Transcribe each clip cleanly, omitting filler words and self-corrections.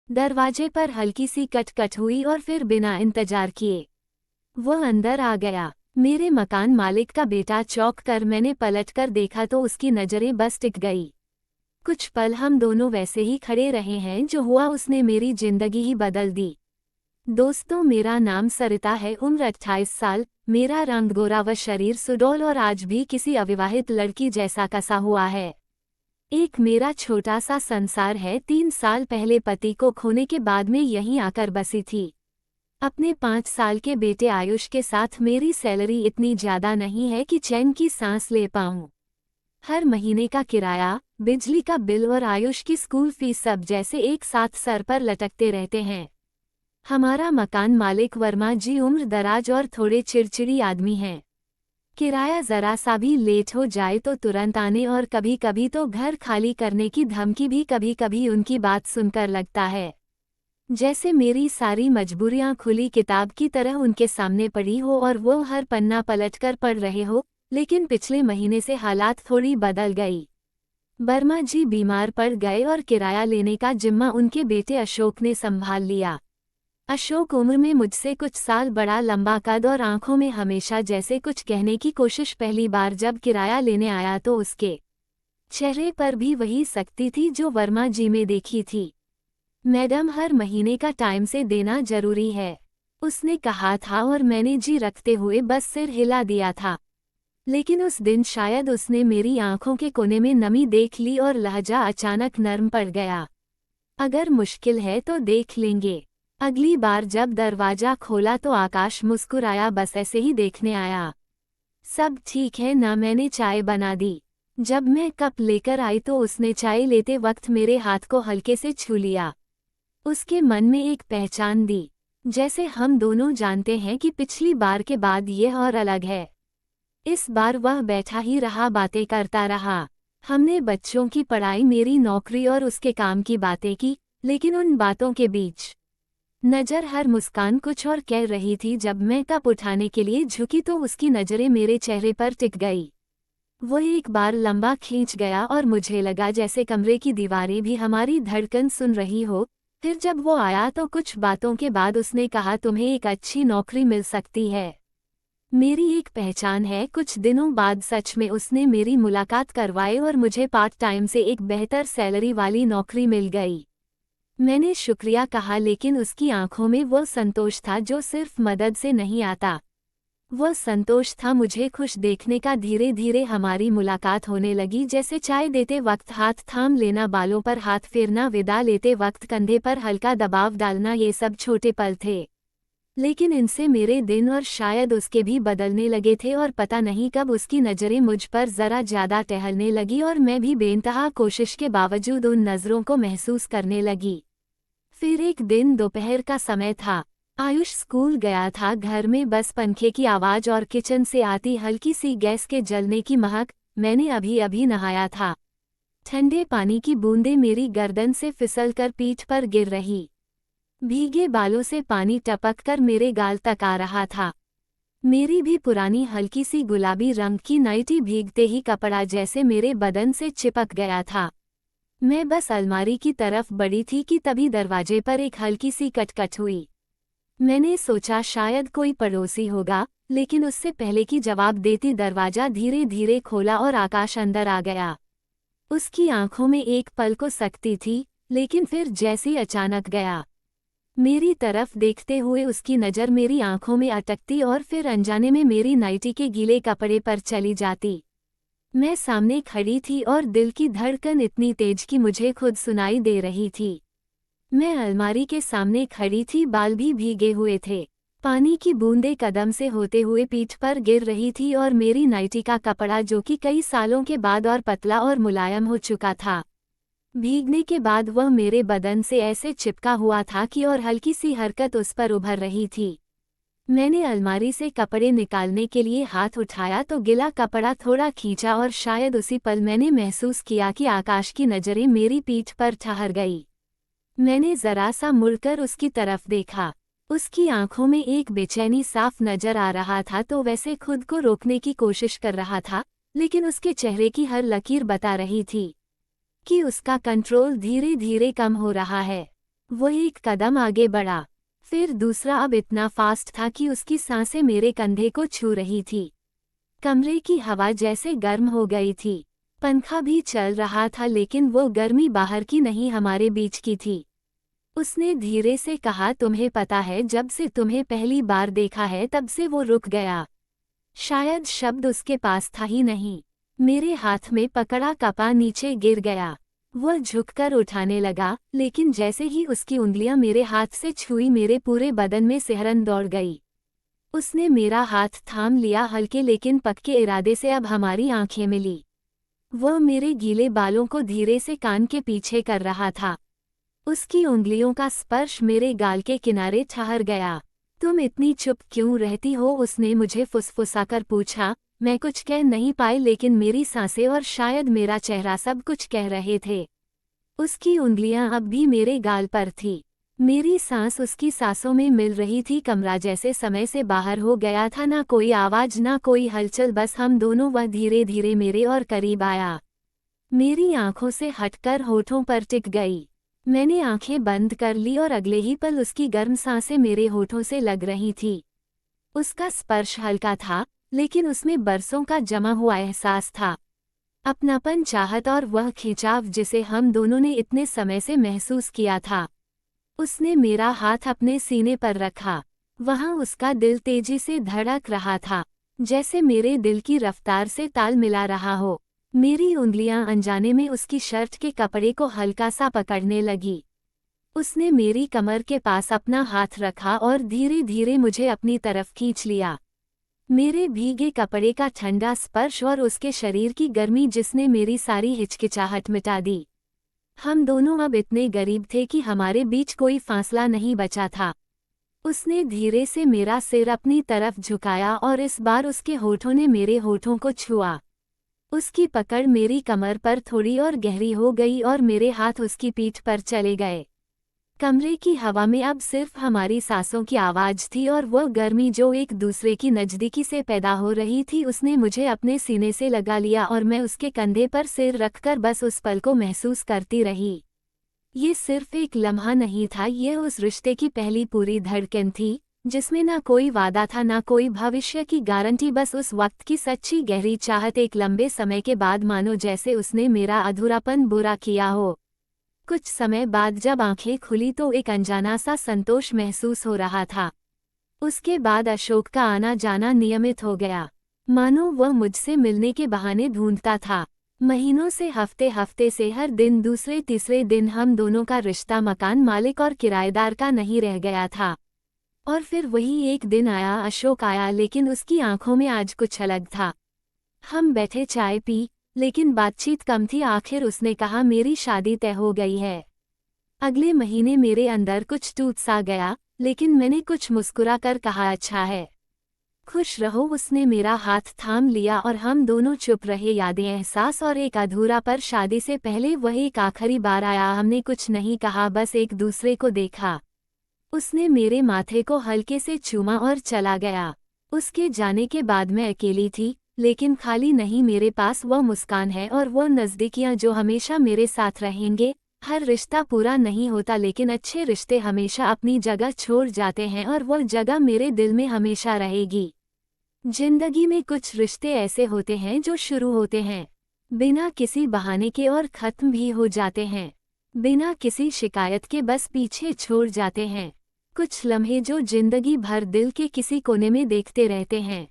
दरवाजे पर हल्की सी कट हुई और फिर बिना इंतजार किए वो अंदर आ गया। मेरे मकान मालिक का बेटा चौंक कर मैंने पलट कर देखा तो उसकी नजरें बस टिक गई। कुछ पल हम दोनों वैसे ही खड़े रहे हैं, जो हुआ उसने मेरी जिंदगी ही बदल दी। दोस्तों, मेरा नाम सरिता है, उम्र 28 साल, मेरा रंग गोरा व शरीर सुडौल और आज भी किसी अविवाहित लड़की जैसा कसा हुआ है। एक मेरा छोटा सा संसार है। 3 साल पहले पति को खोने के बाद में यहीं आकर बसी थी। अपने 5 साल के बेटे आयुष के साथ मेरी सैलरी इतनी ज्यादा नहीं है कि चैन की सांस ले पाऊं। हर महीने का किराया, बिजली का बिल और आयुष की स्कूल फीस सब जैसे एक साथ सर पर लटकते रहते हैं। हमारा मकान मालिक वर्मा जी उम्र दराज और थोड़े चिड़चिड़ी आदमी हैं। किराया जरा सा भी लेट हो जाए तो तुरंत आने और कभी कभी तो घर खाली करने की धमकी भी कभी कभी उनकी बात सुनकर लगता है जैसे मेरी सारी मजबूरियां खुली किताब की तरह उनके सामने पड़ी हो और वो हर पन्ना पलटकर पढ़ रहे हो। लेकिन पिछले महीने से हालात थोड़ी बदल गई। वर्मा जी बीमार पड़ गए और किराया लेने का जिम्मा उनके बेटे अशोक ने संभाल लिया। अशोक उम्र में मुझसे कुछ साल बड़ा, लंबा कद और आंखों में हमेशा जैसे कुछ कहने की कोशिश। पहली बार जब किराया लेने आया तो उसके चेहरे पर भी वही सख्ती थी जो वर्मा जी में देखी थी। मैडम, हर महीने का टाइम से देना जरूरी है, उसने कहा था और मैंने जी रखते हुए बस सिर हिला दिया था। लेकिन उस दिन शायद उसने मेरी आंखों के कोने में नमी देख ली और लहजा अचानक नरम पड़ गया। अगर मुश्किल है तो देख लेंगे। अगली बार जब दरवाजा खोला तो आकाश मुस्कुराया, बस ऐसे ही देखने आया। सब ठीक है ना? मैंने चाय बना दी। जब मैं कप लेकर आई तो उसने चाय लेते वक्त मेरे हाथ को हल्के से छू लिया। उसके मन में एक पहचान दी, जैसे हम दोनों जानते हैं कि पिछली बार के बाद यह और अलग है। इस बार वह बैठा ही रहा, बातें करता रहा। हमने बच्चों की पढ़ाई, मेरी नौकरी और उसके काम की बातें की, लेकिन उन बातों के बीच नजर हर मुस्कान कुछ और कह रही थी। जब मैं कप उठाने के लिए झुकी तो उसकी नजरें मेरे चेहरे पर टिक गई। वो एक बार लंबा खींच गया और मुझे लगा जैसे कमरे की दीवारें भी हमारी धड़कन सुन रही हो। फिर जब वो आया तो कुछ बातों के बाद उसने कहा, तुम्हें एक अच्छी नौकरी मिल सकती है। मेरी एक पहचान है। कुछ दिनों बाद सच में उसने मेरी मुलाकात करवाई और मुझे पार्ट टाइम से एक बेहतर सैलरी वाली नौकरी मिल गई। मैंने शुक्रिया कहा, लेकिन उसकी आंखों में वो संतोष था जो सिर्फ मदद से नहीं आता। वो संतोष था मुझे खुश देखने का। धीरे धीरे हमारी मुलाकात होने लगी, जैसे चाय देते वक्त हाथ थाम लेना, बालों पर हाथ फेरना, विदा लेते वक्त कंधे पर हल्का दबाव डालना। ये सब छोटे पल थे, लेकिन इनसे मेरे दिन और शायद उसके भी बदलने लगे थे। और पता नहीं कब उसकी नज़रें मुझ पर ज़रा ज़्यादा टहलने लगी और मैं भी बेइंतहा कोशिश के बावजूद उन नज़रों को महसूस करने लगी। फिर एक दिन दोपहर का समय था। आयुष स्कूल गया था। घर में बस पंखे की आवाज़ और किचन से आती हल्की सी गैस के जलने की महक। मैंने अभी अभी नहाया था। ठंडे पानी की बूंदें मेरी गर्दन से फिसलकर पीठ पर गिर रही। भीगे बालों से पानी टपक कर मेरे गाल तक आ रहा था। मेरी भी पुरानी हल्की सी गुलाबी रंग की नाइटी भीगते ही कपड़ा जैसे मेरे बदन से चिपक गया था। मैं बस अलमारी की तरफ बढ़ी थी कि तभी दरवाजे पर एक हल्की सी खटखट हुई। मैंने सोचा शायद कोई पड़ोसी होगा, लेकिन उससे पहले कि जवाब देती दरवाजा धीरे धीरे खोला और आकाश अंदर आ गया। उसकी आंखों में एक पल को सख्ती थी, लेकिन फिर जैसी अचानक गया। मेरी तरफ देखते हुए उसकी नज़र मेरी आंखों में अटकती और फिर अनजाने में मेरी नाइटी के गीले कपड़े पर चली जाती। मैं सामने खड़ी थी और दिल की धड़कन इतनी तेज कि मुझे खुद सुनाई दे रही थी। मैं अलमारी के सामने खड़ी थी, बाल भी भीगे हुए थे। पानी की बूंदें कदम से होते हुए पीठ पर गिर रही थी और मेरी नाइटी का कपड़ा, जो कि कई सालों के बाद और पतला और मुलायम हो चुका था, भीगने के बाद वह मेरे बदन से ऐसे चिपका हुआ था कि और हल्की सी हरकत उस पर उभर रही थी। मैंने अलमारी से कपड़े निकालने के लिए हाथ उठाया तो गिला कपड़ा थोड़ा खींचा और शायद उसी पल मैंने महसूस किया कि आकाश की नज़रें मेरी पीठ पर ठहर गई। मैंने जरा सा मुड़कर उसकी तरफ देखा। उसकी आंखों में एक बेचैनी साफ नजर आ रहा था, तो वैसे खुद को रोकने की कोशिश कर रहा था, लेकिन उसके चेहरे की हर लकीर बता रही थी कि उसका कंट्रोल धीरे धीरे कम हो रहा है। वो एक कदम आगे बढ़ा, फिर दूसरा, अब इतना फास्ट था कि उसकी सांसें मेरे कंधे को छू रही थी। कमरे की हवा जैसे गर्म हो गई थी। पंखा भी चल रहा था लेकिन वो गर्मी बाहर की नहीं, हमारे बीच की थी। उसने धीरे से कहा, तुम्हें पता है, जब से तुम्हें पहली बार देखा है तब से वो रुक गया। शायद शब्द उसके पास था ही नहीं। मेरे हाथ में पकड़ा कपा नीचे गिर गया। वह झुककर उठाने लगा, लेकिन जैसे ही उसकी उंगलियां मेरे हाथ से छुई मेरे पूरे बदन में सिहरन दौड़ गई। उसने मेरा हाथ थाम लिया, हल्के लेकिन पक्के इरादे से। अब हमारी आंखें मिली। वह मेरे गीले बालों को धीरे से कान के पीछे कर रहा था। उसकी उंगलियों का स्पर्श मेरे गाल के किनारे ठहर गया। तुम इतनी चुप क्यों रहती हो? उसने मुझे फुसफुसाकर पूछा। मैं कुछ कह नहीं पाई, लेकिन मेरी सांसें और शायद मेरा चेहरा सब कुछ कह रहे थे। उसकी उंगलियां अब भी मेरे गाल पर थी। मेरी सांस उसकी सांसों में मिल रही थी। कमरा जैसे समय से बाहर हो गया था, ना कोई आवाज ना कोई हलचल, बस हम दोनों। वह धीरे धीरे मेरे और करीब आया, मेरी आंखों से हटकर होठों पर टिक गई। मैंने आंखें बंद कर ली और अगले ही पल उसकी गर्म सांसें मेरे होठों से लग रही थी। उसका स्पर्श हल्का था, लेकिन उसमें बरसों का जमा हुआ एहसास था, अपनापन, चाहत और वह खिंचाव जिसे हम दोनों ने इतने समय से महसूस किया था। उसने मेरा हाथ अपने सीने पर रखा। वहां उसका दिल तेजी से धड़क रहा था, जैसे मेरे दिल की रफ्तार से ताल मिला रहा हो। मेरी उंगलियां अनजाने में उसकी शर्ट के कपड़े को हल्का सा पकड़ने लगी। उसने मेरी कमर के पास अपना हाथ रखा और धीरे धीरे मुझे अपनी तरफ खींच लिया। मेरे भीगे कपड़े का ठंडा स्पर्श और उसके शरीर की गर्मी जिसने मेरी सारी हिचकिचाहट मिटा दी। हम दोनों अब इतने करीब थे कि हमारे बीच कोई फासला नहीं बचा था। उसने धीरे से मेरा सिर अपनी तरफ झुकाया और इस बार उसके होठों ने मेरे होठों को छुआ। उसकी पकड़ मेरी कमर पर थोड़ी और गहरी हो गई और मेरे हाथ उसकी पीठ पर चले गए। कमरे की हवा में अब सिर्फ हमारी सांसों की आवाज थी और वह गर्मी जो एक दूसरे की नज़दीकी से पैदा हो रही थी। उसने मुझे अपने सीने से लगा लिया और मैं उसके कंधे पर सिर रखकर बस उस पल को महसूस करती रही। ये सिर्फ एक लम्हा नहीं था, यह उस रिश्ते की पहली पूरी धड़कन थी, जिसमें ना कोई वादा था ना कोई भविष्य की गारंटी, बस उस वक्त की सच्ची गहरी चाहत। एक लंबे समय के बाद, मानो जैसे उसने मेरा अधूरापन पूरा किया हो। कुछ समय बाद जब आंखें खुली तो एक अनजाना सा संतोष महसूस हो रहा था। उसके बाद अशोक का आना जाना नियमित हो गया, मानो वह मुझसे मिलने के बहाने ढूंढता था। महीनों से, हफ्ते हफ्ते से, हर दिन, दूसरे तीसरे दिन हम दोनों का रिश्ता मकान मालिक और किराएदार का नहीं रह गया था। और फिर वही एक दिन आया, अशोक आया, लेकिन उसकी आंखों में आज कुछ अलग था। हम बैठे, चाय पी, लेकिन बातचीत कम थी। आखिर उसने कहा, मेरी शादी तय हो गई है। अगले महीने मेरे अंदर कुछ टूट सा गया, लेकिन मैंने कुछ मुस्कुरा कर कहा, अच्छा है, खुश रहो। उसने मेरा हाथ थाम लिया और हम दोनों चुप रहे। यादें, एहसास और एक अधूरा पर। शादी से पहले वह एक आखिरी बार आया। हमने कुछ नहीं कहा, बस एक दूसरे को देखा। उसने मेरे माथे को हल्के से चूमा और चला गया। उसके जाने के बाद मैं अकेली थी, लेकिन खाली नहीं। मेरे पास वह मुस्कान है और वो नज़दीकियां जो हमेशा मेरे साथ रहेंगे। हर रिश्ता पूरा नहीं होता, लेकिन अच्छे रिश्ते हमेशा अपनी जगह छोड़ जाते हैं और वह जगह मेरे दिल में हमेशा रहेगी। जिंदगी में कुछ रिश्ते ऐसे होते हैं जो शुरू होते हैं बिना किसी बहाने के और ख़त्म भी हो जाते हैं बिना किसी शिकायत के, बस पीछे छोड़ जाते हैं। कुछ लम्हे जो जिंदगी भर दिल के किसी कोने में देखते रहते हैं।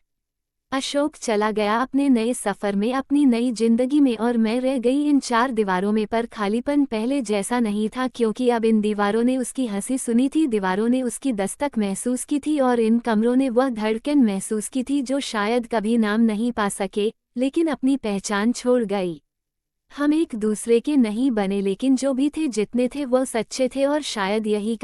अशोक चला गया अपने नए सफ़र में, अपनी नई जिंदगी में, और मैं रह गई इन चार दीवारों में। पर खालीपन पहले जैसा नहीं था, क्योंकि अब इन दीवारों ने उसकी हंसी सुनी थी, दीवारों ने उसकी दस्तक महसूस की थी, और इन कमरों ने वह धड़कन महसूस की थी जो शायद कभी नाम नहीं पा सके, लेकिन अपनी पहचान छोड़ गई। हम एक दूसरे के नहीं बने, लेकिन जो भी थे, जितने थे, वो सच्चे थे, और शायद यही